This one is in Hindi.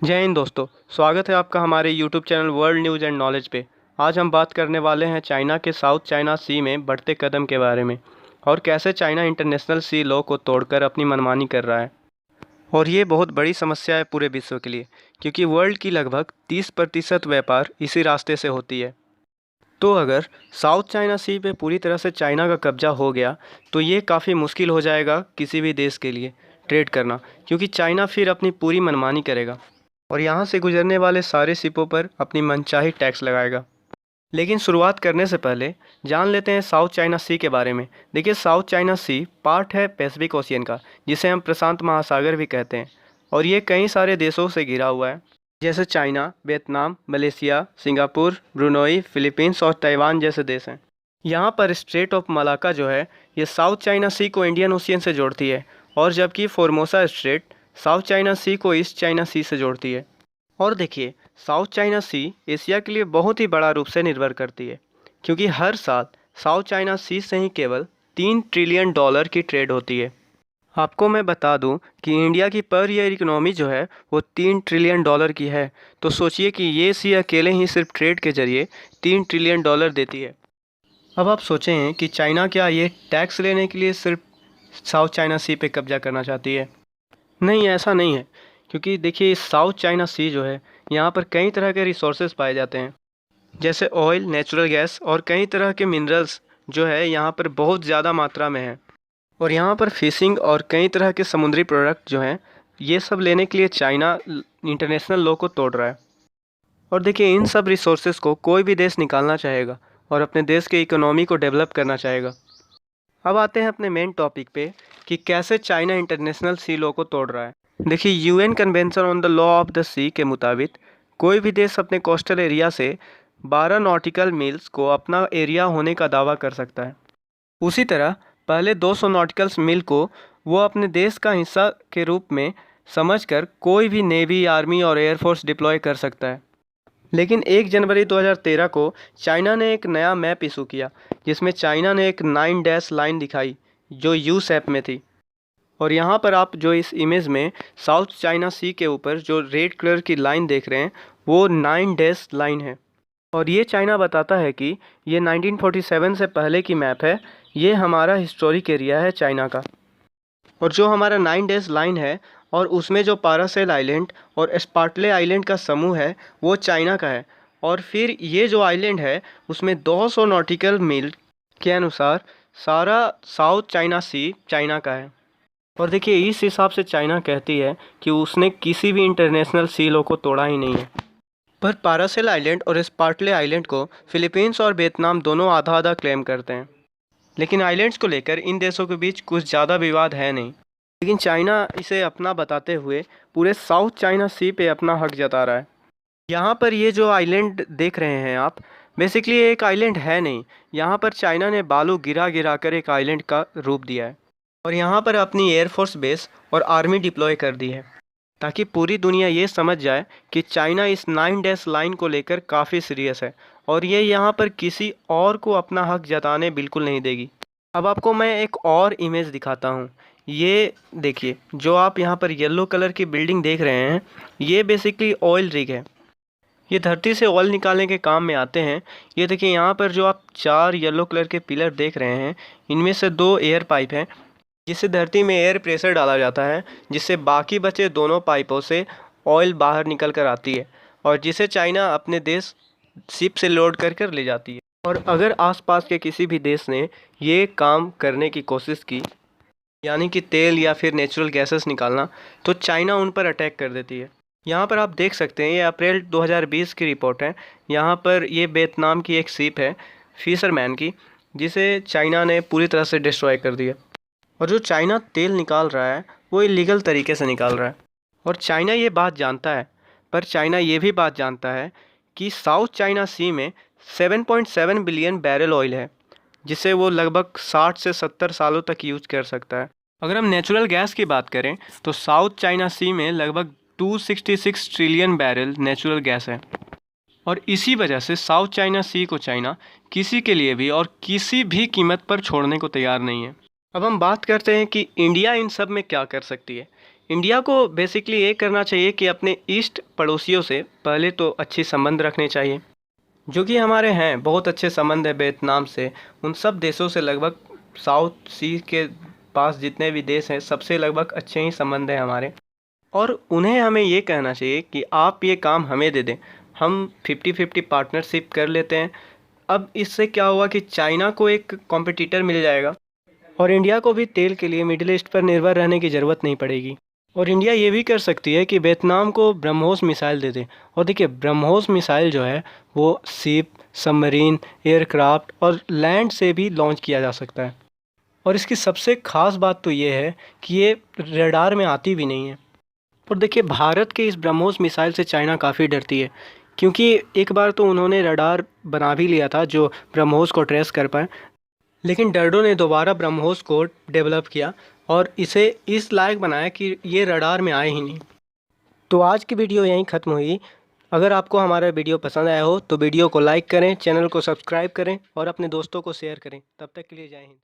जय हिंद दोस्तों। स्वागत है आपका हमारे YouTube channel world news and knowledge पे। आज हम बात करने वाले हैं चाइना के साउथ चाइना सी में बढ़ते कदम के बारे में और कैसे चाइना इंटरनेशनल सी लॉ को तोड़कर अपनी मनमानी कर रहा है। और ये बहुत बड़ी समस्या है पूरे विश्व के लिए, क्योंकि वर्ल्ड की लगभग 30% व्यापार इसी रास्ते से होती है। तो अगर साउथ चाइना सी पे पूरी तरह से चाइना का कब्जा हो गया तो ये काफ़ी मुश्किल हो जाएगा किसी भी देश के लिए ट्रेड करना, क्योंकि चाइना फिर अपनी पूरी मनमानी करेगा और यहाँ से गुजरने वाले सारे शिपों पर अपनी मनचाही टैक्स लगाएगा। लेकिन शुरुआत करने से पहले जान लेते हैं साउथ चाइना सी के बारे में। देखिए, साउथ चाइना सी पार्ट है पैसिफिक ओशियन का, जिसे हम प्रशांत महासागर भी कहते हैं, और ये कई सारे देशों से घिरा हुआ है, जैसे China, Vietnam, Malaysia, Singapore, Brunei, Philippines और ताइवान जैसे देश हैं। यहाँ पर स्ट्रेट ऑफ मलाक्का जो है, ये साउथ चाइना सी को इंडियन ओशियन से जोड़ती है, और जबकि फॉर्मोसा स्ट्रेट साउथ चाइना सी को ईस्ट चाइना सी से जोड़ती है। और देखिए, साउथ चाइना सी एशिया के लिए बहुत ही बड़ा रूप से निर्भर करती है, क्योंकि हर साल साउथ चाइना सी से ही केवल $3 ट्रिलियन की ट्रेड होती है। आपको मैं बता दूं कि इंडिया की पर ईयर इकोनॉमी जो है वो $3 ट्रिलियन की है। तो सोचिए कि ये सी अकेले ही सिर्फ ट्रेड के जरिए $3 ट्रिलियन देती है। अब आप सोचें कि चाइना क्या ये टैक्स लेने के लिए सिर्फ साउथ चाइना सी पे कब्जा करना चाहती है? नहीं, ऐसा नहीं है, क्योंकि देखिए साउथ चाइना सी जो है, यहाँ पर कई तरह के रिसोर्सेज पाए जाते हैं, जैसे ऑयल, नेचुरल गैस और कई तरह के मिनरल्स जो है यहाँ पर बहुत ज़्यादा मात्रा में है। और यहाँ पर फिशिंग और कई तरह के समुद्री प्रोडक्ट जो हैं, ये सब लेने के लिए चाइना इंटरनेशनल लॉ को तोड़ रहा है। और देखिए, इन सब रिसोर्सेज को कोई भी देश निकालना चाहेगा और अपने देश के इकोनॉमी को डेवलप करना चाहेगा। अब आते हैं अपने मेन टॉपिक पे कि कैसे चाइना इंटरनेशनल सी लॉ को तोड़ रहा है। देखिए, UN convention on the law of the sea के मुताबिक कोई भी देश अपने कोस्टल एरिया से 12 नॉटिकल मील्स को अपना एरिया होने का दावा कर सकता है। उसी तरह पहले 200 नॉटिकल मील को वो अपने देश का हिस्सा के रूप में समझकर कोई भी नेवी, आर्मी और एयरफोर्स डिप्लॉय कर सकता है। लेकिन 1 जनवरी 2013 को चाइना ने एक नया मैप इशू किया, जिसमें चाइना ने एक 9 डैश लाइन दिखाई जो यू शेप में थी। और यहाँ पर आप जो इस इमेज में साउथ चाइना सी के ऊपर जो रेड कलर की लाइन देख रहे हैं, वो 9 डैश लाइन है। और ये चाइना बताता है कि ये 1947 से पहले की मैप है, ये हमारा हिस्टोरिक एरिया है चाइना का। और जो हमारा 9 डैश लाइन है और उसमें जो पारासेल आइलैंड और स्पार्टले आइलैंड का समूह है, वो चाइना का है। और फिर ये जो आइलैंड है उसमें 200 नॉटिकल मील के अनुसार सारा साउथ चाइना सी चाइना का है। और देखिए, इस हिसाब से चाइना कहती है कि उसने किसी भी इंटरनेशनल सी लॉ को तोड़ा ही नहीं है। पर पारासेल आइलैंड और स्पार्टले आइलैंड को फिलीपींस और वियतनाम दोनों आधा आधा क्लेम करते हैं। लेकिन आइलैंड्स को लेकर इन देशों के बीच कुछ ज़्यादा विवाद है नहीं। लेकिन चाइना इसे अपना बताते हुए पूरे साउथ चाइना सी पे अपना हक जता रहा है। यहाँ पर ये जो आइलैंड देख रहे हैं आप, बेसिकली एक आइलैंड है नहीं। यहाँ पर चाइना ने बालू गिरा गिरा कर एक आइलैंड का रूप दिया है और यहाँ पर अपनी एयरफोर्स बेस और आर्मी डिप्लॉय कर दी है, ताकि पूरी दुनिया ये समझ जाए कि चाइना इस 9 डैश लाइन को लेकर काफ़ी सीरियस है और ये यहाँ पर किसी और को अपना हक जताने बिल्कुल नहीं देगी। अब आपको मैं एक और इमेज दिखाता हूँ। ये देखिए, जो आप यहाँ पर येलो कलर की बिल्डिंग देख रहे हैं, ये बेसिकली ऑयल रिग है। ये धरती से ऑयल निकालने के काम में आते हैं। ये देखिए, यहाँ पर जो आप 4 येलो कलर के पिलर देख रहे हैं, इनमें से 2 एयर पाइप हैं, जिससे धरती में एयर प्रेशर डाला जाता है, जिससे बाकी बचे दोनों पाइपों से ऑयल बाहर निकल कर आती है और जिसे चाइना अपने देश शिप से लोड कर कर ले जाती है। और अगर आसपास के किसी भी देश ने ये काम करने की कोशिश की, यानी कि तेल या फिर नेचुरल गैसेस निकालना, तो चाइना उन पर अटैक कर देती है। यहाँ पर आप देख सकते हैं, ये अप्रैल 2020 की रिपोर्ट है। यहाँ पर ये वियतनाम की एक शिप है फिशरमैन की, जिसे चाइना ने पूरी तरह से डिस्ट्रॉय कर दिया। और जो चाइना तेल निकाल रहा है वो इलीगल तरीके से निकाल रहा है। और चाइना ये बात जानता है, पर चाइना ये भी बात जानता है कि साउथ चाइना सी में 7.7 बिलियन बैरल ऑयल है, जिसे वो लगभग 60 से 70 सालों तक यूज कर सकता है। अगर हम नेचुरल गैस की बात करें तो साउथ चाइना सी में लगभग 266 ट्रिलियन बैरल नेचुरल गैस है। और इसी वजह से साउथ चाइना सी को चाइना किसी के लिए भी और किसी भी कीमत पर छोड़ने को तैयार नहीं है। अब हम बात करते हैं कि इंडिया इन सब में क्या कर सकती है। इंडिया को बेसिकली ये करना चाहिए कि अपने ईस्ट पड़ोसियों से पहले तो अच्छे संबंध रखने चाहिए, जो कि हमारे हैं। बहुत अच्छे संबंध है वियतनाम से, उन सब देशों से लगभग साउथ सी के पास जितने भी देश हैं सबसे लगभग अच्छे ही संबंध हैं हमारे। और उन्हें हमें ये कहना चाहिए कि आप ये काम हमें दे दें, हम 50-50 पार्टनरशिप कर लेते हैं। अब इससे क्या हुआ कि चाइना को एक कॉम्पिटिटर मिल जाएगा और इंडिया को भी तेल के लिए मिडिल ईस्ट पर निर्भर रहने की ज़रूरत नहीं पड़ेगी। और इंडिया ये भी कर सकती है कि वियतनाम को ब्रह्मोस मिसाइल दे दे। और देखिए, ब्रह्मोस मिसाइल जो है वो शिप, सबमरीन, एयरक्राफ्ट और लैंड से भी लॉन्च किया जा सकता है। और इसकी सबसे ख़ास बात तो ये है कि ये रडार में आती भी नहीं है। और देखिए, भारत के इस ब्रह्मोस मिसाइल से चाइना काफ़ी डरती है, क्योंकि एक बार तो उन्होंने रडार बना भी लिया था जो ब्रह्मोस को ट्रेस कर पाए, लेकिन डर्डो ने दोबारा ब्रह्मोस को डेवलप किया और इसे इस लायक बनाया कि ये रडार में आए ही नहीं। तो आज की वीडियो यहीं ख़त्म हुई। अगर आपको हमारा वीडियो पसंद आया हो तो वीडियो को लाइक करें, चैनल को सब्सक्राइब करें और अपने दोस्तों को शेयर करें। तब तक के लिए जय हिंद।